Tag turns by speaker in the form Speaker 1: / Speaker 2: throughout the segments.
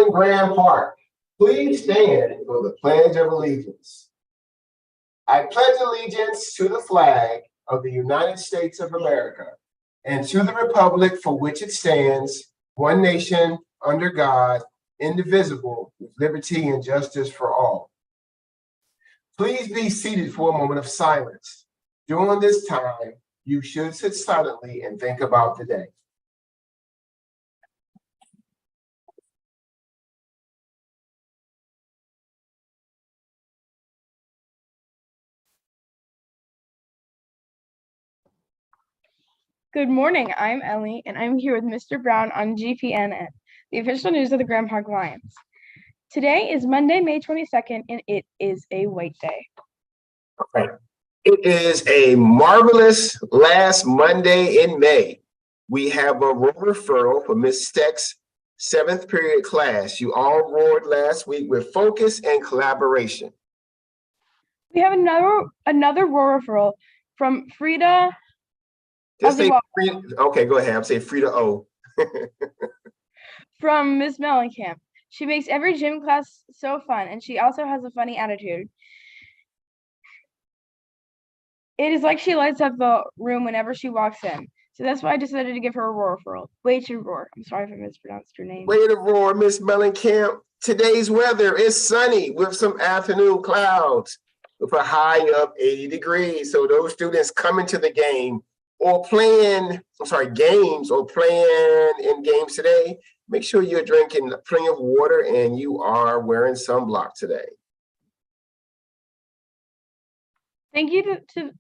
Speaker 1: in Graham Park. Please stand for the Pledge of Allegiance. I pledge allegiance to the flag of the United States of America and to the republic for which it stands, one nation, under God, indivisible, with liberty and justice for all. Please be seated for a moment of silence. During this time, you should sit silently and think about the day.
Speaker 2: Good morning, I'm Ellie, and I'm here with Mr. Brown on GPNN, the official news of the Graham Park Lions. Today is Monday, May 22nd, and it is a white day.
Speaker 1: All right. It is a marvelous last Monday in May. We have a roll referral for Ms. Steck's 7th period class. You all roared last week with focus and collaboration.
Speaker 2: We have another roll referral from Frida.
Speaker 1: Just say Frida, okay, go ahead. I'm saying Frida O.
Speaker 2: From Ms. Mellencamp. She makes every gym class so fun, and she also has a funny attitude. It is like she lights up the room whenever she walks in. So that's why I decided to give her a roar referral. Way to roar. I'm sorry if I mispronounced your name.
Speaker 1: Way to roar, Ms. Mellencamp. Today's weather is sunny with some afternoon clouds with a high of 80 degrees. So those students coming to the game or playing in games today, make sure you're drinking plenty of water and you are wearing sunblock today.
Speaker 2: Thank you to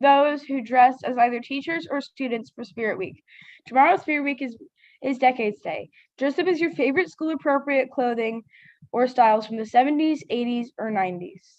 Speaker 2: those who dressed as either teachers or students for Spirit Week. Tomorrow's Spirit Week is Decades Day. Dress up as your favorite school-appropriate clothing or styles from the 70s, 80s, or 90s.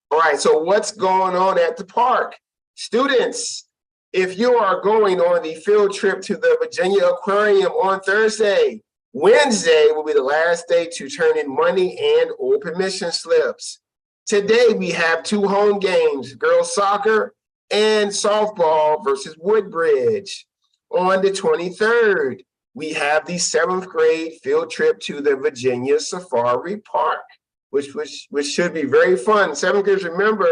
Speaker 1: All right, so what's going on at the park? Students, if you are going on the field trip to the Virginia Aquarium on Thursday, Wednesday will be the last day to turn in money and or permission slips. Today we have 2 home games, girls soccer and softball versus Woodbridge. On the 23rd, we have the 7th grade field trip to the Virginia Safari Park, which should be very fun. 7th graders, remember,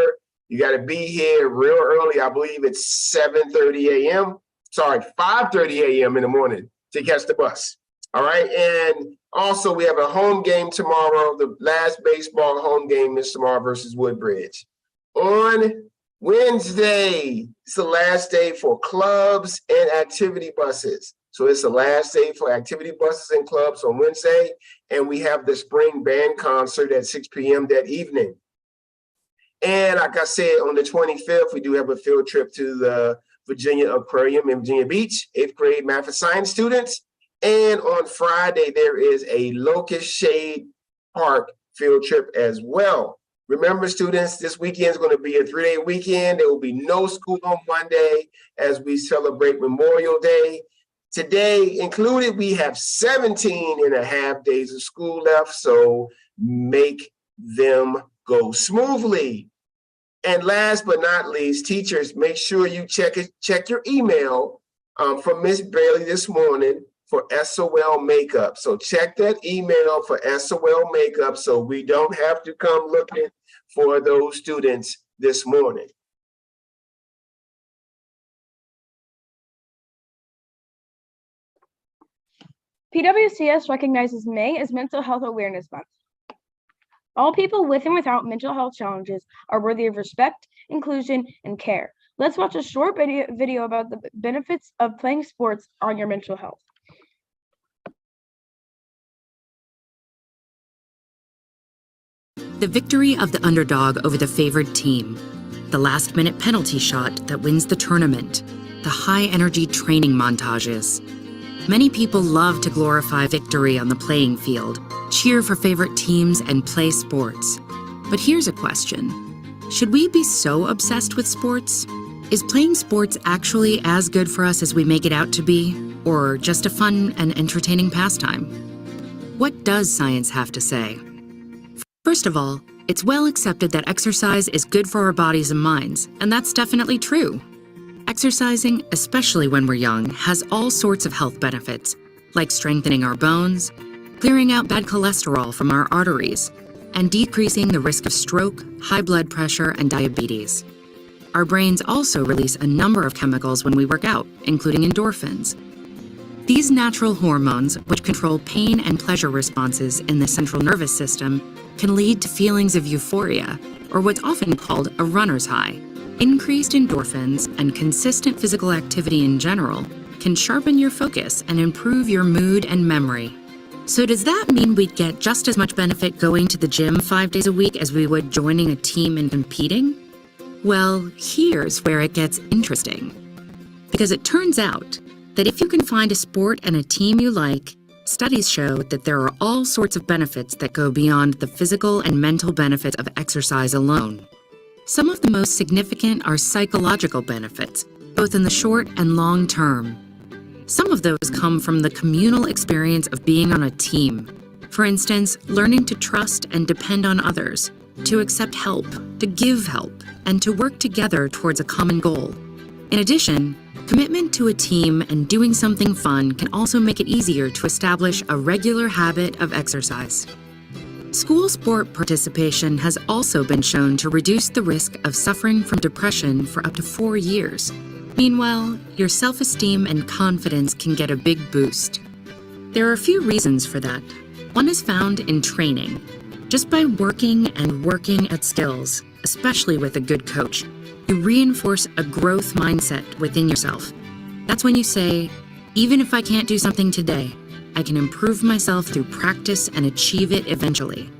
Speaker 1: you got to be here real early. I believe it's 7:30 a.m. Sorry, 5:30 a.m. in the morning to catch the bus. All right. And also we have a home game tomorrow. The last baseball home game is tomorrow versus Woodbridge. On Wednesday, it's the last day for clubs and activity buses. So it's the last day for activity buses and clubs on Wednesday. And we have the spring band concert at 6 p.m. that evening. And like I said, on the 25th, we do have a field trip to the Virginia Aquarium in Virginia Beach, 8th grade math and science students. And on Friday, there is a Locust Shade Park field trip as well. Remember, students, this weekend is going to be a 3-day weekend. There will be no school on Monday as we celebrate Memorial Day. Today included, we have 17 and a half days of school left, so make them go smoothly. And last but not least, teachers, make sure you check your email from Miss Bailey this morning for SOL makeup. So check that email for SOL makeup so we don't have to come looking for those students this morning.
Speaker 2: PWCS recognizes May as Mental Health Awareness Month. All people with and without mental health challenges are worthy of respect, inclusion, and care. Let's watch a short video about the benefits of playing sports on your mental health.
Speaker 3: The victory of the underdog over the favored team. The last-minute penalty shot that wins the tournament. The high-energy training montages. Many people love to glorify victory on the playing field, cheer for favorite teams, and play sports. But here's a question. Should we be so obsessed with sports? Is playing sports actually as good for us as we make it out to be, or just a fun and entertaining pastime? What does science have to say? First of all, it's well accepted that exercise is good for our bodies and minds, and that's definitely true. Exercising, especially when we're young, has all sorts of health benefits, like strengthening our bones, clearing out bad cholesterol from our arteries, and decreasing the risk of stroke, high blood pressure, and diabetes. Our brains also release a number of chemicals when we work out, including endorphins. These natural hormones, which control pain and pleasure responses in the central nervous system, can lead to feelings of euphoria, or what's often called a runner's high. Increased endorphins and consistent physical activity in general can sharpen your focus and improve your mood and memory. So does that mean we'd get just as much benefit going to the gym 5 days a week as we would joining a team and competing? Well, here's where it gets interesting. Because it turns out that if you can find a sport and a team you like, studies show that there are all sorts of benefits that go beyond the physical and mental benefits of exercise alone. Some of the most significant are psychological benefits, both in the short and long term. Some of those come from the communal experience of being on a team. For instance, learning to trust and depend on others, to accept help, to give help, and to work together towards a common goal. In addition, commitment to a team and doing something fun can also make it easier to establish a regular habit of exercise. School sport participation has also been shown to reduce the risk of suffering from depression for up to 4 years. Meanwhile, your self-esteem and confidence can get a big boost. There are a few reasons for that. One is found in training. Just by working and working at skills, especially with a good coach, you reinforce a growth mindset within yourself. That's when you say, even if I can't do something today, I can improve myself through practice and achieve it eventually.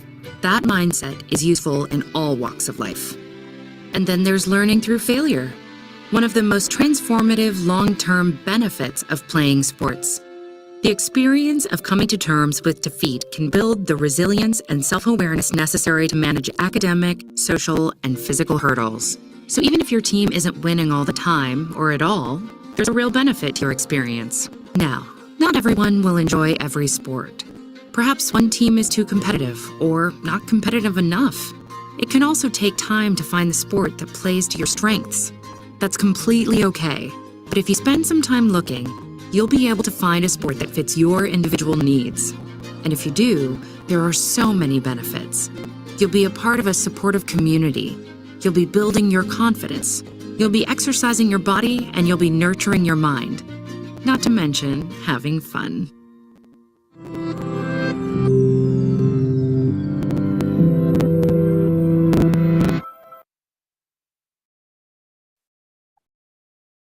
Speaker 3: That mindset is useful in all walks of life. And then there's learning through failure, one of the most transformative long-term benefits of playing sports. The experience of coming to terms with defeat can build the resilience and self-awareness necessary to manage academic, social, and physical hurdles. So even if your team isn't winning all the time, or at all, there's a real benefit to your experience. Now, not everyone will enjoy every sport. Perhaps one team is too competitive, or not competitive enough. It can also take time to find the sport that plays to your strengths. That's completely okay. But if you spend some time looking, you'll be able to find a sport that fits your individual needs. And if you do, there are so many benefits. You'll be a part of a supportive community. You'll be building your confidence. You'll be exercising your body, and you'll be nurturing your mind. Not to mention having fun.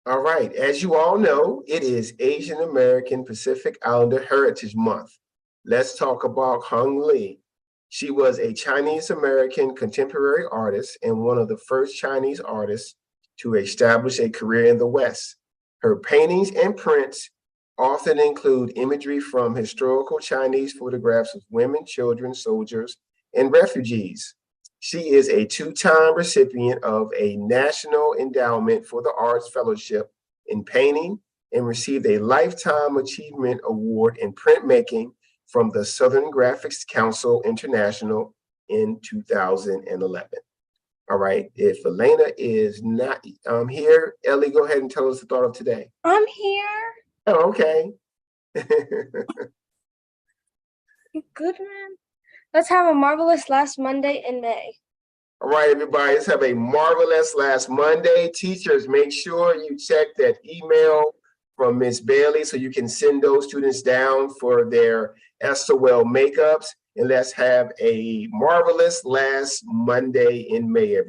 Speaker 1: All right, as you all know, it is Asian American Pacific Islander Heritage Month. Let's talk about Hung Lee. She was a Chinese American contemporary artist and one of the first Chinese artists to establish a career in the West. Her paintings and prints often include imagery from historical Chinese photographs of women, children, soldiers, and refugees. She is a two-time recipient of a National Endowment for the Arts Fellowship in Painting and received a Lifetime Achievement Award in Printmaking from the Southern Graphics Council International in 2011. All right, if Elena is not here, Ellie, go ahead and tell us the thought of today.
Speaker 2: I'm here.
Speaker 1: Oh, okay.
Speaker 2: Good man. Let's have a marvelous last Monday in May.
Speaker 1: All right, everybody, let's have a marvelous last Monday. Teachers, make sure you check that email from Ms. Bailey so you can send those students down for their SOL makeups. And let's have a marvelous last Monday in May, everybody.